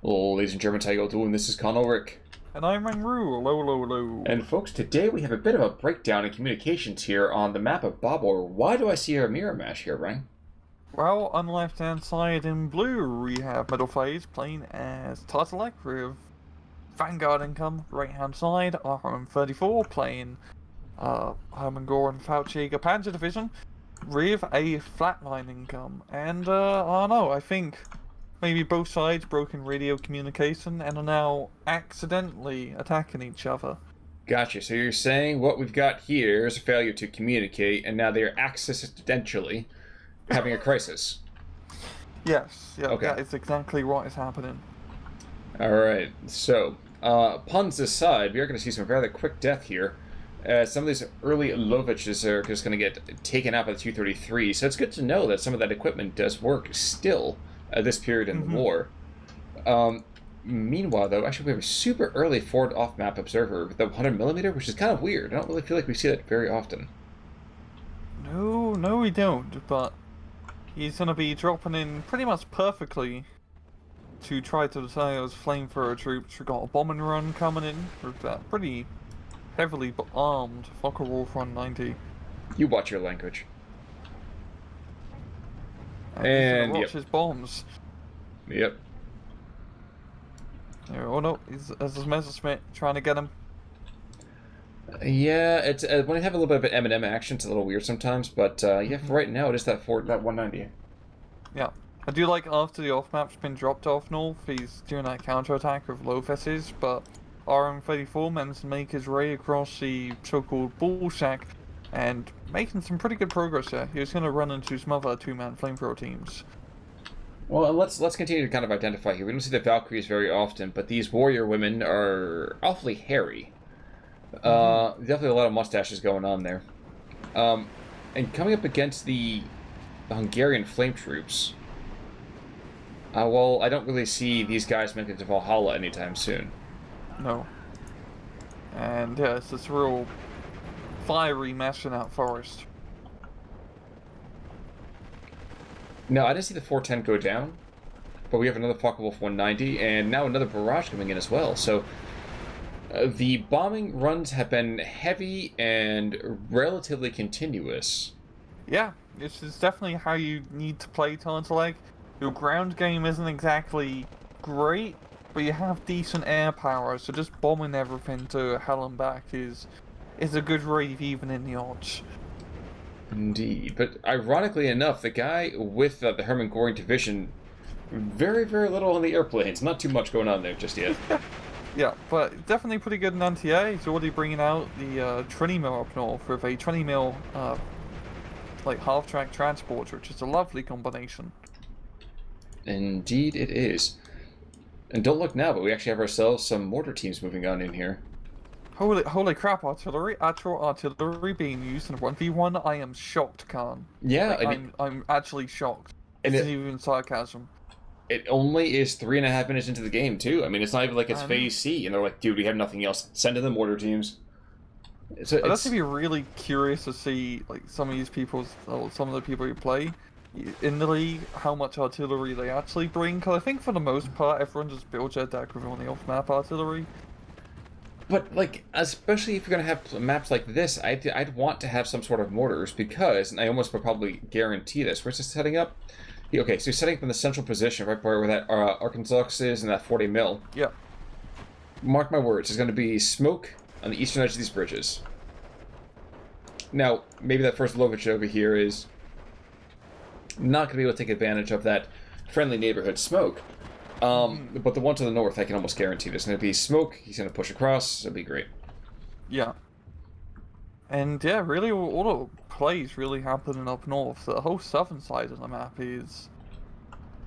Ladies and gentlemen, how you all doing? This is Ulrich. And I'm Rangru, low. And folks, today we have a bit of a breakdown in communications here on the map of Bobr. Why do I see a mirror match here, Rang? Well, on the left-hand side in blue, we have Metalphase playing as Tartelek with Vanguard income. Right-hand side, RM34 playing Hermann Goering Fauci Panzer Division with a Flatline income. And, I don't know, I think maybe both sides broken radio communication and are now accidentally attacking each other. Gotcha. So you're saying what we've got here is a failure to communicate, and now they are accidentally having a crisis. Yes, yeah, Okay. that is exactly what is happening. Alright, so, puns aside, we are going to see some rather quick death here. Some of these early Loviches are just going to get taken out by the 233, so it's good to know that some of that equipment does work still at this period in the war. Meanwhile, though, actually we have a super early forward off-map observer with the 100mm, which is kind of weird. I don't really feel like we see that very often. No, we don't, but he's going to be dropping in pretty much perfectly to try to destroy those flamethrower troops. We've got a bombing run coming in with that pretty heavily armed Focke-Wulf 190. You watch your language. And he's going to watch yep. his bombs. Yep. Oh no, there's his Messerschmitt trying to get him. Yeah, it's when I have a little bit of an M&M action, it's a little weird sometimes, but yeah, for right now, it is that 190. Yeah. I do like after the off-map's been dropped off north, he's doing that counter-attack with low fesses, but RM34 managed to make his way across the so-called bullsack and making some pretty good progress there. He was going to run into some other two-man flamethrower teams. Well, let's continue to kind of identify here. We don't see the Valkyries very often, but these warrior women are awfully hairy. Definitely a lot of mustaches going on there. And coming up against the Hungarian flame troops, well, I don't really see these guys making it to Valhalla anytime soon. No. And yeah, it's this real fiery mess in that forest. No, I didn't see the 410 go down, but we have another Focke-Wulf 190, and now another barrage coming in as well. So the bombing runs have been heavy and relatively continuous. Yeah, this is definitely how you need to play Tartelek. Your ground game isn't exactly great, but you have decent air power, so just bombing everything to hell and back is a good rate even in the odds. Indeed, but ironically enough, the guy with the Hermann Goering division, very, very little on the airplanes. Not too much going on there just yet. Yeah, but definitely pretty good in anti-air. He's already bringing out the 20mm up north with a 20mm like half-track transporter, which is a lovely combination. Indeed it is. And don't look now, but we actually have ourselves some mortar teams moving on in here. Holy crap, actual artillery being used in 1v1, I am shocked, Khan. Yeah, like, I'm actually shocked. This isn't even sarcasm. It only is 3.5 minutes into the game, too. I mean, it's not even like it's phase C, and they're like, dude, we have nothing else. Send in the mortar teams. So I'd actually be really curious to see, like, some of the people you play in the league, how much artillery they actually bring, because I think for the most part, everyone just builds their deck with only off-map artillery. But, like, especially if you're going to have maps like this, I'd want to have some sort of mortars, because, and I almost would probably guarantee this, where's this setting up? Okay, so he's setting up in the central position, right where that Arkansas is and that 40 mil. Yeah. Mark my words, there's going to be smoke on the eastern edge of these bridges. Now, maybe that first Lovich over here is not going to be able to take advantage of that friendly neighborhood smoke. But the one to the north, I can almost guarantee there's going to be smoke. He's going to push across. It'll be great. Yeah. And yeah, really, all the plays really happening up north. The whole southern side of the map is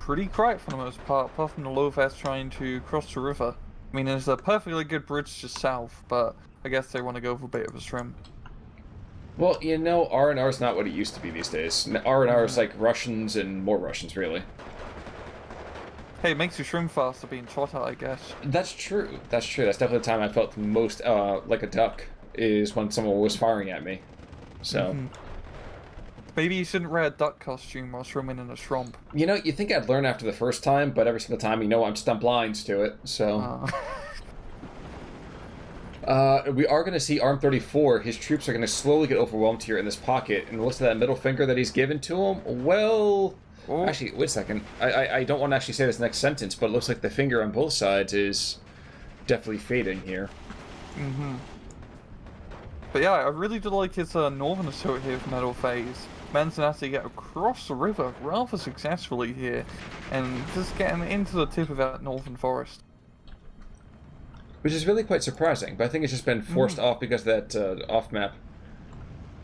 pretty quiet for the most part, apart from the Low-Vest trying to cross the river. I mean, there's a perfectly good bridge just south, but I guess they want to go for a bit of a swim. Well, you know, R&R is not what it used to be these days. R&R is like Russians and more Russians, really. Hey, it makes you swim faster being shot at, I guess. That's true. That's true. That's definitely the time I felt the most like a duck, is when someone was firing at me. So. Maybe you shouldn't wear a duck costume while swimming in a swamp. You know, you think I'd learn after the first time, but every single time, I'm just on blinds to it, so... we are going to see RM34. His troops are going to slowly get overwhelmed here in this pocket, and looks at that middle finger that he's given to him. Well... Oh. Actually, wait a second. I don't want to actually say this next sentence, but it looks like the finger on both sides is definitely fading here. Mm-hmm. But yeah, I really do like his northern assault here for Metalphase. Man's to actually get across the river rather successfully here, and just getting into the tip of that northern forest. Which is really quite surprising, but I think it's just been forced off because of that off-map.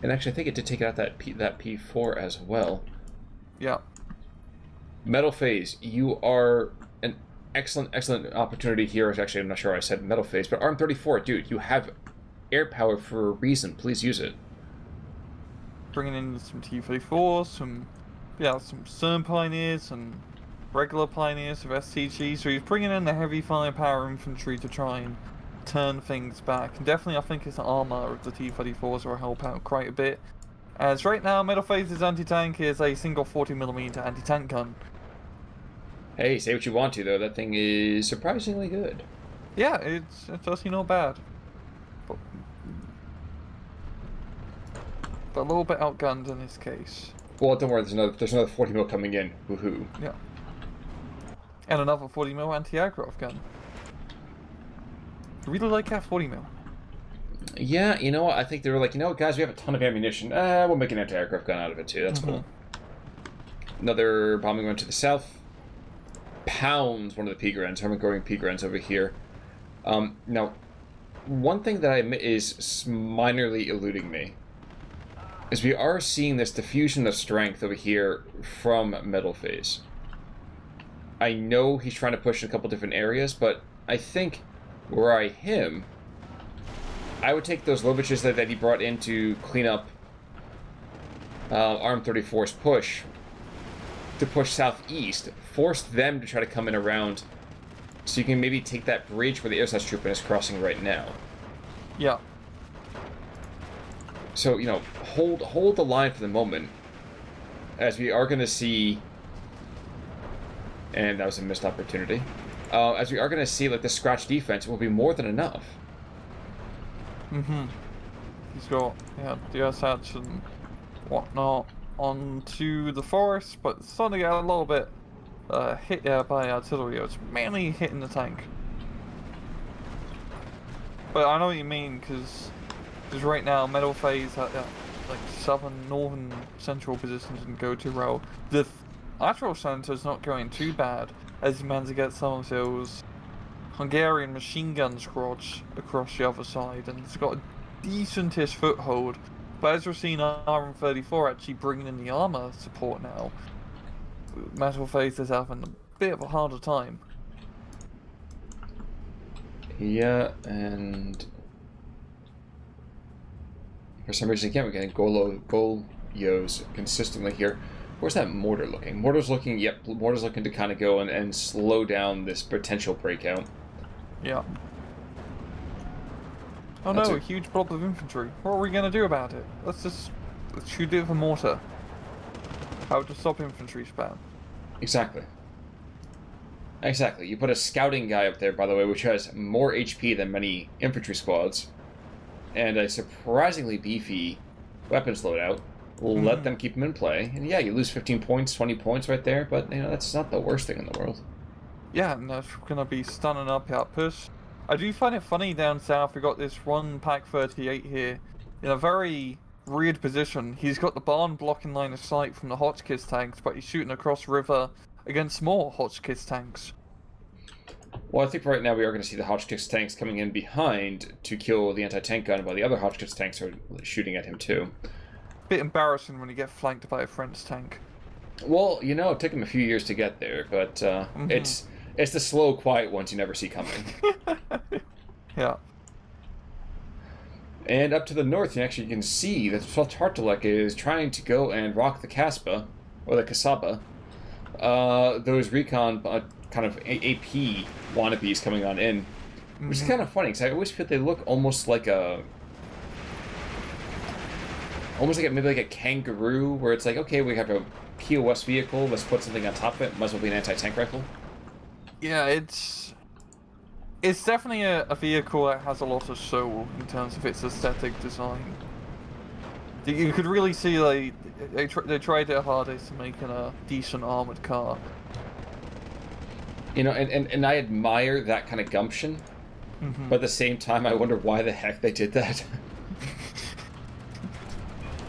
And actually, I think it did take out that P4 as well. Yeah. Metalphase, you are an excellent opportunity here. Actually, I'm not sure I said Metalphase, but RM34, dude, you have air power for a reason. Please use it. Bringing in some T-34, some CERN Pioneers, some regular Pioneers of STG, so he's bringing in the heavy firepower infantry to try and turn things back. And definitely, I think his armor of the T-34s will help out quite a bit. As right now, Metalphase's anti-tank is a single 40mm anti-tank gun. Hey, say what you want to, though. That thing is surprisingly good. Yeah, it's actually not bad. But a little bit outgunned in this case. Well, don't worry, there's another 40mm coming in. Woohoo. Yeah. And another 40mm anti-aircraft gun. I really like that 40mm. Yeah, you know what? I think they were like, you know what, guys, we have a ton of ammunition. We'll make an anti-aircraft gun out of it, too. That's cool. Another bombing run to the south. Pounds one of the P-Grens, Hermann Goering P-Grens over here. Now, one thing that I admit is minorly eluding me is we are seeing this diffusion of strength over here from Metalphase. I know he's trying to push in a couple different areas, but I think were I him, I would take those Loviches that he brought in to clean up RM34's push, to push southeast, force them to try to come in around, so you can maybe take that bridge where the air troop is crossing right now. Yeah. So, you know, hold the line for the moment, as we are going to see, and that was a missed opportunity, as we are going to see, like, the scratch defense will be more than enough. He's got, the SH and whatnot onto the forest, but it's starting to get a little bit hit by artillery. It's mainly hitting the tank. But I know what you mean, because right now Metalphase at like southern, northern, central positions and go to row. The lateral centre's not going too bad, as he managed to get some of those Hungarian machine gun squads across the other side, and it's got a decentish foothold. But as we're seeing RM34 actually bringing in the armor support now, Metalphase is having a bit of a harder time. Yeah, and for some reason, again, we're getting Golyos consistently here. Where's that mortar looking? Mortar's looking to kind of go and slow down this potential breakout. Yeah. Oh no, a huge blob of infantry. What are we going to do about it? Let's shoot it with a mortar. How to stop infantry spam. Exactly. Exactly. You put a scouting guy up there, by the way, which has more HP than many infantry squads, and a surprisingly beefy weapons loadout. Let them keep them in play, and yeah, you lose 15 points, 20 points right there, but that's not the worst thing in the world. Yeah, and that's gonna be stunning up our push. I do find it funny down south. We got this one Pack 38 here in a very weird position. He's got the barn blocking line of sight from the Hotchkiss tanks, but he's shooting across river against more Hotchkiss tanks. Well, I think right now we are going to see the Hotchkiss tanks coming in behind to kill the anti-tank gun, while the other Hotchkiss tanks are shooting at him too. Bit embarrassing when you get flanked by a French tank. Well, it took him a few years to get there, but it's the slow, quiet ones you never see coming. Yeah. And up to the north, you can see that 12th Tartelek is trying to go and rock the Kasbah, or the Kasaba. Those recon kind of AP wannabes coming on in, which is kind of funny, because I always feel they look almost like a Almost like maybe like a kangaroo, where it's like, okay, we have a POS vehicle, let's put something on top of it. Might as well be an anti-tank rifle. Yeah, it's definitely a vehicle that has a lot of soul in terms of its aesthetic design. You could really see they tried their hardest to make it a decent armored car. You know, and I admire that kind of gumption, but at the same time, I wonder why the heck they did that.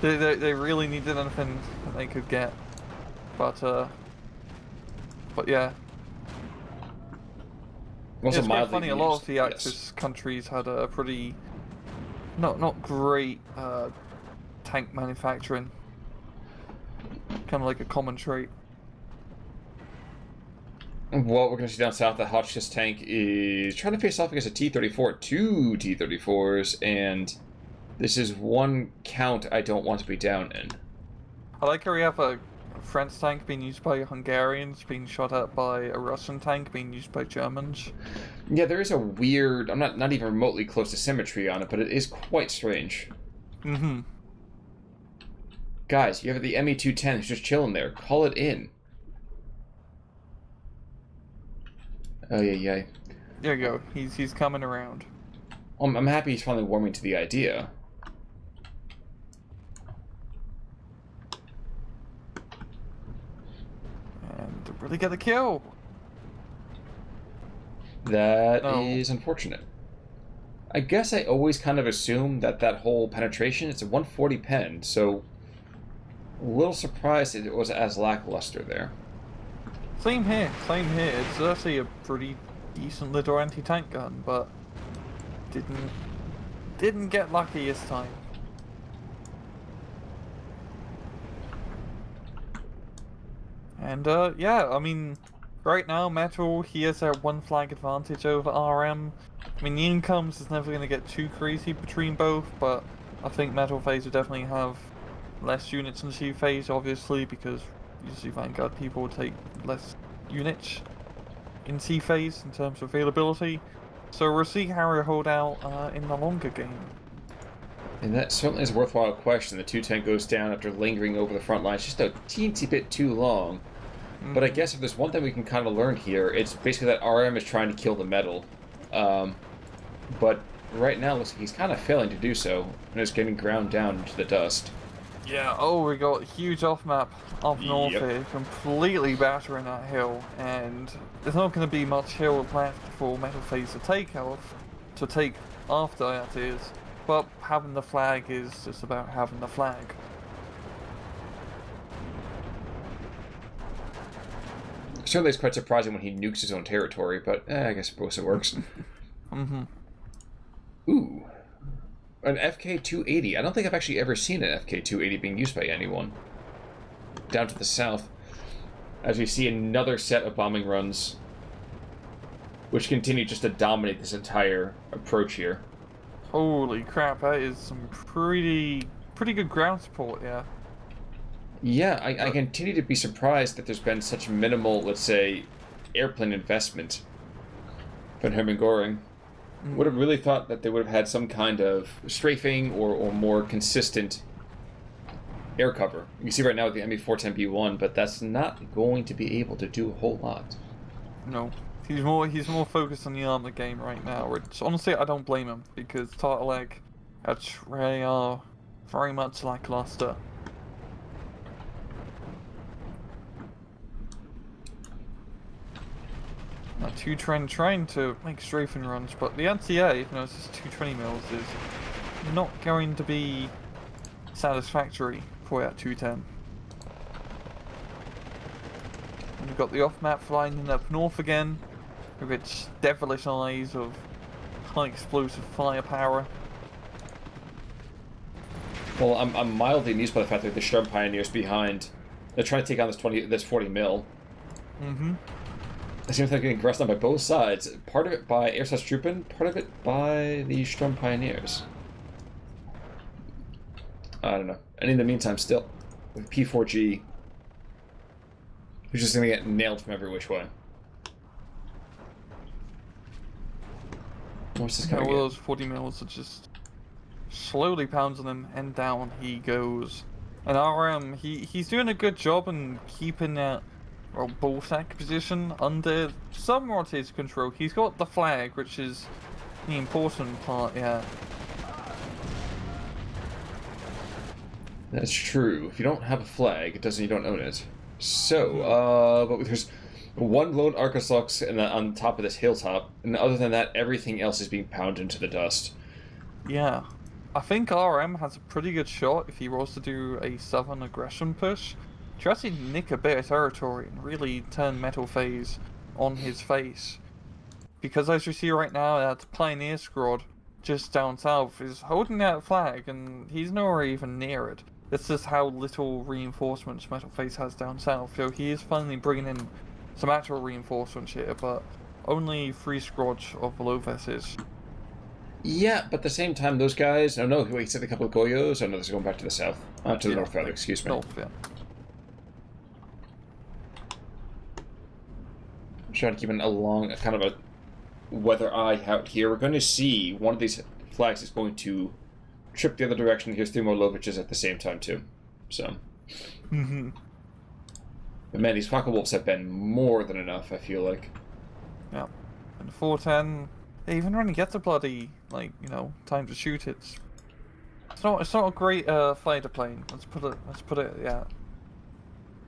They really needed anything that they could get, but yeah. Also, It's quite funny. mildly A lot of used, the yes. Axis countries had a pretty not great tank manufacturing. Kind of like a common trait. What we're going to see down south, the Hotchkiss tank is trying to face off against a T-34, two T-34s, and this is one count I don't want to be down in. I like how we have a French tank being used by Hungarians, being shot at by a Russian tank being used by Germans. Yeah, there is a weird, I'm not even remotely close to symmetry on it, but it is quite strange. Guys, you have the Me-210 who's just chilling there. Call it in. Oh, yeah. There you go. He's coming around. I'm happy he's finally warming to the idea. And to really get the kill. That is unfortunate. I guess I always kind of assumed that whole penetration, it's a 140 pen, so a little surprised that it was as lackluster there. Same here. It's actually a pretty decent little anti-tank gun, but didn't get lucky this time. And yeah, I mean, right now Metal, he has that one flag advantage over RM. I mean, the incomes is never going to get too crazy between both, but I think Metalphase will definitely have less units in C-Phase, obviously, because usually Vanguard people will take less units in C-Phase in terms of availability. So we'll see how we hold out in the longer game. And that certainly is a worthwhile question. The 210 goes down after lingering over the front lines just a teensy bit too long. But I guess if there's one thing we can kind of learn here, it's basically that RM is trying to kill the metal. But right now, it looks like he's kind of failing to do so, and is getting ground down into the dust. Yeah, oh, we got a huge off-map up north Yep. here, completely battering that hill, and there's not going to be much hill left for Metalphase to take after, that is. But having the flag is just about having the flag. Certainly it's quite surprising when he nukes his own territory, but I guess suppose it works. Ooh. An FK-280. I don't think I've actually ever seen an FK-280 being used by anyone. Down to the south, as we see another set of bombing runs, which continue just to dominate this entire approach here. Holy crap, that is some pretty good ground support, yeah. Yeah, I continue to be surprised that there's been such minimal, let's say, airplane investment from Hermann Goering. Would have really thought that they would have had some kind of strafing or more consistent air cover. You can see right now with the Me-410B1, but that's not going to be able to do a whole lot. No. He's more focused on the armor game right now, which honestly I don't blame him, because Tartelek, they are very much lackluster. Now 210 trying to make strafing runs, but the NCA, even though it's just 220 mils, is not going to be satisfactory for that 210. And we've got the off-map flying up north again, with its devilish eyes of high explosive firepower. Well, I'm mildly amused by the fact that the Sturm Pioneers behind, they're trying to take on this 40 mil. It seems like they're getting aggressed on by both sides. Part of it by Ersatztruppen, part of it by the Sturm Pioneers. I don't know. And in the meantime, still, with P4G, who's just going to get nailed from every which way. What's this guy All get? those 40 mils are just slowly pounding him, and down he goes. And RM, he's doing a good job in keeping that ball sack position under somewhat his control. He's got the flag, which is the important part, yeah. That's true. If you don't have a flag, it doesn't. You don't own it. So, but there's one lone Arcus Lux and on top of this hilltop, and other than that, everything else is being pounded into the dust. Yeah. I think RM has a pretty good shot if he was to do a southern aggression push to actually nick a bit of territory and really turn Metalphase on his face. Because as you see right now, that Pioneer squad just down south is holding that flag and he's nowhere even near it. This is how little reinforcements Metalphase has down south. So he is finally bringing in some actual reinforcements here, but only 3 squads of Loveses. Yeah, but at the same time, those guys... Oh no, he said a couple of Goyos. Oh no, this is going back to the south. To the north, rather, excuse me. North, yeah. I'm trying to keep an along kind of a weather eye out here. We're going to see one of these flags is going to trip the other direction. Here's 3 more Loviches at the same time, too. So... But man, these Flocka Wolves have been more than enough, I feel like. Yeah. And 410... even when he gets a bloody, like, time to shoot it, it's not a great fighter plane. Let's put it, yeah.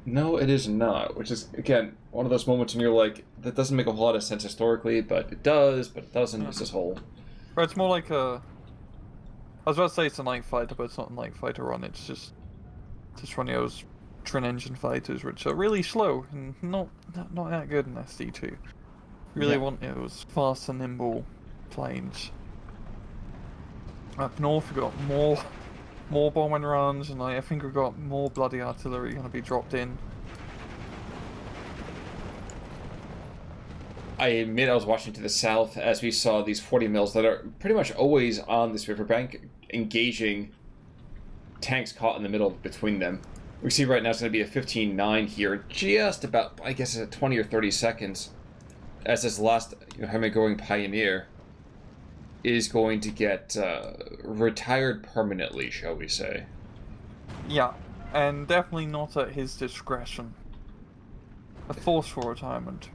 No, it is not. Which is, again, one of those moments when you're like, that doesn't make a whole lot of sense historically, but it does, but it doesn't. It's this whole... But it's more like a... I was about to say it's a night fighter, but it's not a night fighter run. It's just one of those twin engine fighters, which are really slow and not that good in SD2. Really want those fast and nimble planes. Up north we've got more bombing runs, and I think we've got more bloody artillery going to be dropped in. I admit I was watching to the south as we saw these 40 mils that are pretty much always on this riverbank, engaging tanks caught in the middle between them. We see right now it's going to be a 15-9 here, just about, I guess, at 20 or 30 seconds. As this last Hermann Goering Pioneer is going to get retired permanently, shall we say. Yeah, and definitely not at his discretion. A forceful retirement.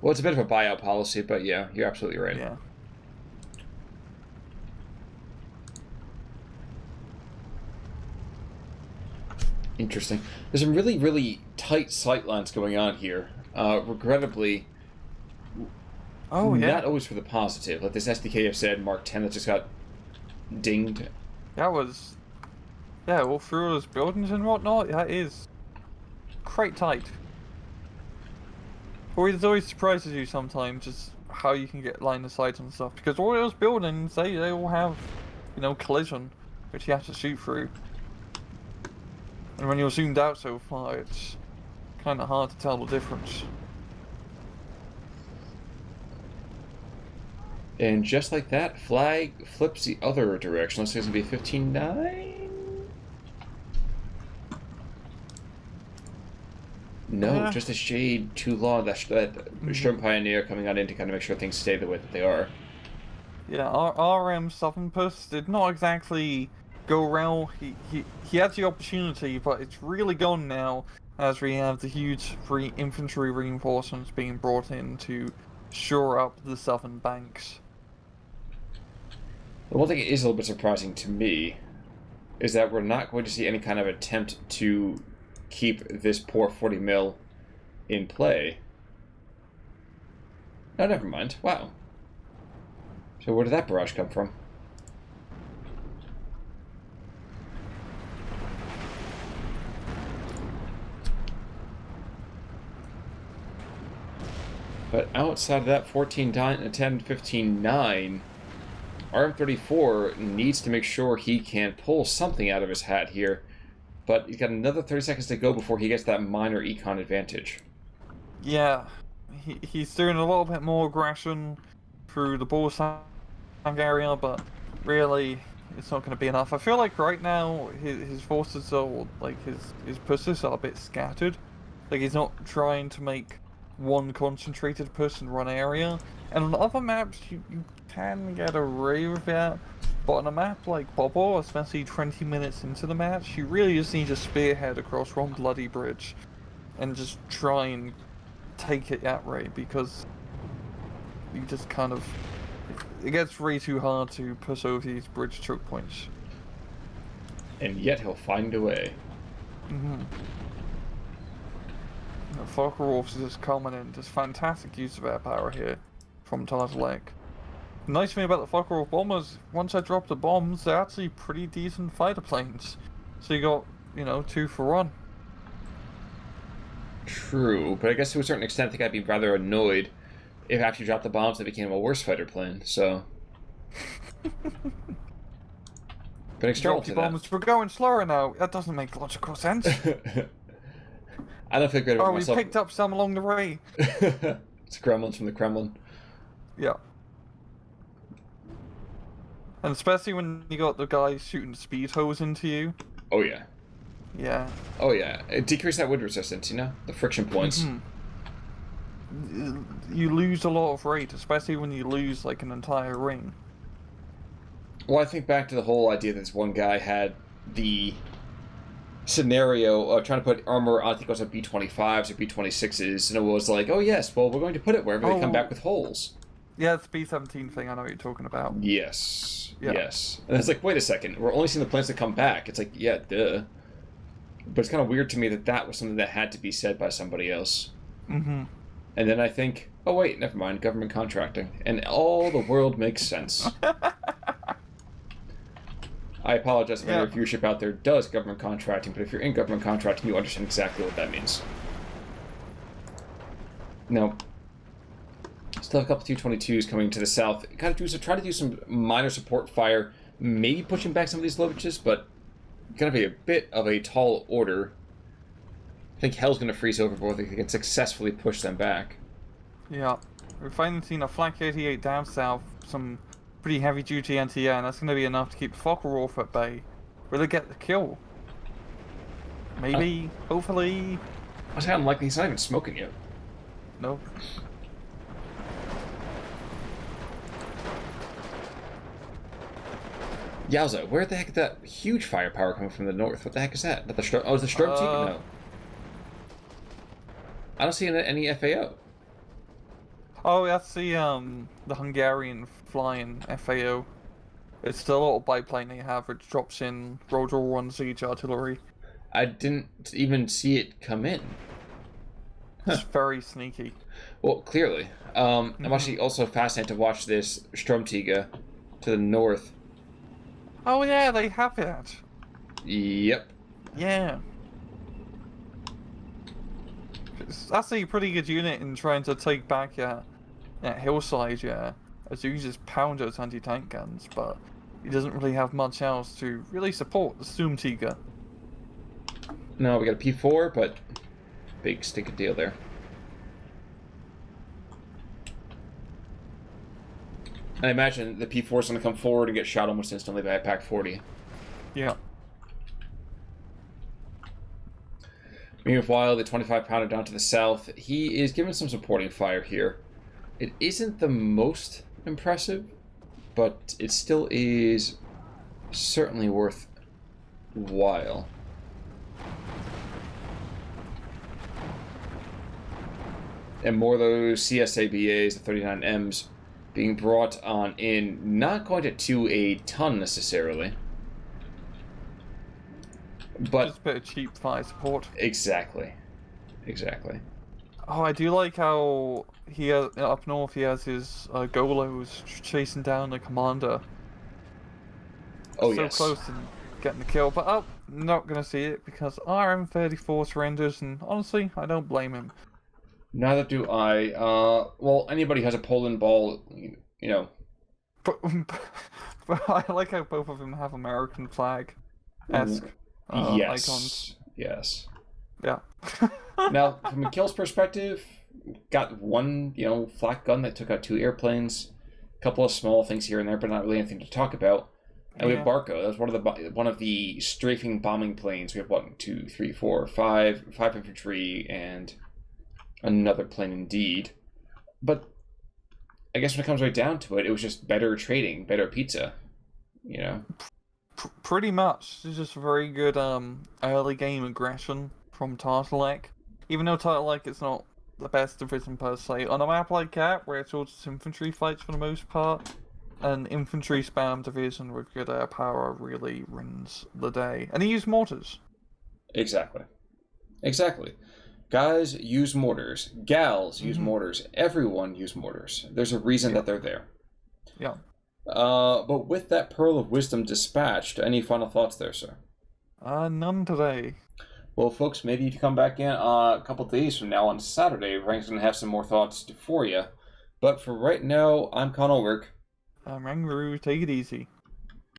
Well, it's a bit of a buyout policy, but yeah, you're absolutely right. Yeah. Interesting. There's some really, really tight sight lines going on here. Regrettably... Oh, yeah. Not always for the positive. Like this SDKF said, Mark 10 that just got dinged. That was... Yeah, all through those buildings and whatnot, that is quite tight. It always surprises you sometimes just how you can get line of sight and stuff. Because all those buildings, they all have, collision, which you have to shoot through. And when you're zoomed out so far, it's kind of hard to tell the difference. And just like that, flag flips the other direction. Looks like it's going to be 15-9? No, just a shade too long. That Sturm Pioneer coming on in to kind of make sure things stay the way that they are. Yeah, our RM Southern Push did not exactly go well. He had the opportunity, but it's really gone now as we have the huge infantry reinforcements being brought in to shore up the southern banks. The one thing that is a little bit surprising to me is that we're not going to see any kind of attempt to keep this poor 40 mil in play. No, never mind. Wow. So where did that barrage come from? But outside of that 14-10, 15-9, RM34 needs to make sure he can pull something out of his hat here. But he's got another 30 seconds to go before he gets that minor econ advantage. Yeah, he's doing a little bit more aggression through the ball sack area, but really, it's not going to be enough. I feel like right now his forces are, like, his pushes are a bit scattered. Like, he's not trying to make one concentrated push in one area. And on other maps, you can get away with that, But on a map like Bobr, especially 20 minutes into the match, you really just need to spearhead across one bloody bridge and just try and take it that way, because you just kind of... It gets way too hard to push over these bridge choke points. And yet he'll find a way. Mm-hmm. Focke-Wulf is just coming in, just fantastic use of air power here from Tartelek. The nice thing about the Focke-Wulf bombers, once I drop the bombs, they're actually pretty decent fighter planes. So you got, 2 for 1. True, but I guess to a certain extent I think I'd be rather annoyed if after you dropped the bombs they became a worse fighter plane, so... But external to bombs, we're going slower now. That doesn't make logical sense. I don't feel great about myself. We picked up some along the way. It's gremlins from the Kremlin. Yeah. And especially when you got the guys shooting speed hose into you. Oh yeah. Yeah. Oh yeah. It decreased that wind resistance, the friction points. Mm-hmm. You lose a lot of rate, especially when you lose like an entire ring. Well, I think back to the whole idea that this one guy had the scenario of trying to put armor on, I think it was a B-25s or B-26s, and it was like, oh yes, well, we're going to put it wherever they come back with holes. Yeah, it's the B-17 thing, I know what you're talking about. Yes, yeah. Yes. And it's like, wait a second, we're only seeing the planes that come back. It's like, yeah, duh. But it's kind of weird to me that that was something that had to be said by somebody else. Mm-hmm. And then I think, oh wait, never mind, government contracting. And all the world makes sense. I apologize if any viewership out there does government contracting, but if you're in government contracting, you understand exactly what that means. Now, still have a couple 222s coming to the south. Try to do some minor support fire, maybe pushing back some of these Loviches, but going to be a bit of a tall order. I think hell's going to freeze over before they can successfully push them back. Yeah, we've finally seen a Flak 88 down south, some pretty heavy-duty anti-air, and that's going to be enough to keep Focke-Wulf at bay. Will it get the kill? Maybe, hopefully. I say unlikely, he's not even smoking yet. No. Yowza, where the heck is that huge firepower coming from the north? What the heck is that? Not the is the Sturmtiger? No. I don't see any FAO. Oh, that's the Hungarian flying FAO. It's the little biplane they have, which drops in World War I siege artillery. I didn't even see it come in. It's very sneaky. Well, clearly. I'm actually also fascinated to watch this Sturmtiger to the north. Oh yeah, they have it. Yep. Yeah. It's actually a pretty good unit in trying to take back that hillside, as you just pound those anti-tank guns, but he doesn't really have much else to really support the Sturmtiger. No, we got a P4, but big stinking deal there. I imagine the P4 is going to come forward and get shot almost instantly by a Pack 40. Yeah. Meanwhile, the 25-pounder down to the south, he is giving some supporting fire here. It isn't the most impressive, but it still is certainly worthwhile. And more of those CSABAs, the 39Ms, being brought on in, not going to a ton necessarily. But just a bit of cheap fire support. Exactly. Exactly. Oh, I do like how he has, up north he has his Golos chasing down the commander. Oh, so yes. close to getting the kill, but not gonna see it because RM34 surrenders, and honestly, I don't blame him. Neither do I. Well, anybody who has a Poland ball, But I like how both of them have American flag-esque icons. Yes. Yeah. Now, from a kill's perspective, got one, flak gun that took out 2 airplanes, a couple of small things here and there, but not really anything to talk about. And we have Barco. That was one of the strafing bombing planes. We have 1, 2, 3, 4, 5 infantry, and another plane indeed. But I guess when it comes right down to it, it was just better trading, better pizza. you know? Pretty much. It's just very good early game aggression from Tartelek. Even though Tartelek is not the best division per se, on a map like that, where it's all just infantry fights for the most part, an infantry spam division with good air power really wins the day. And he used mortars. Exactly. Exactly. Guys use mortars. Gals use mortars. Everyone use mortars. There's a reason that they're there. Yeah. But with that Pearl of Wisdom dispatched, any final thoughts there, sir? None today. Well, folks, maybe if you come back in a couple days from now on Saturday, Frank's going to have some more thoughts for you. But for right now, I'm Connell Work. Rangaroo, take it easy.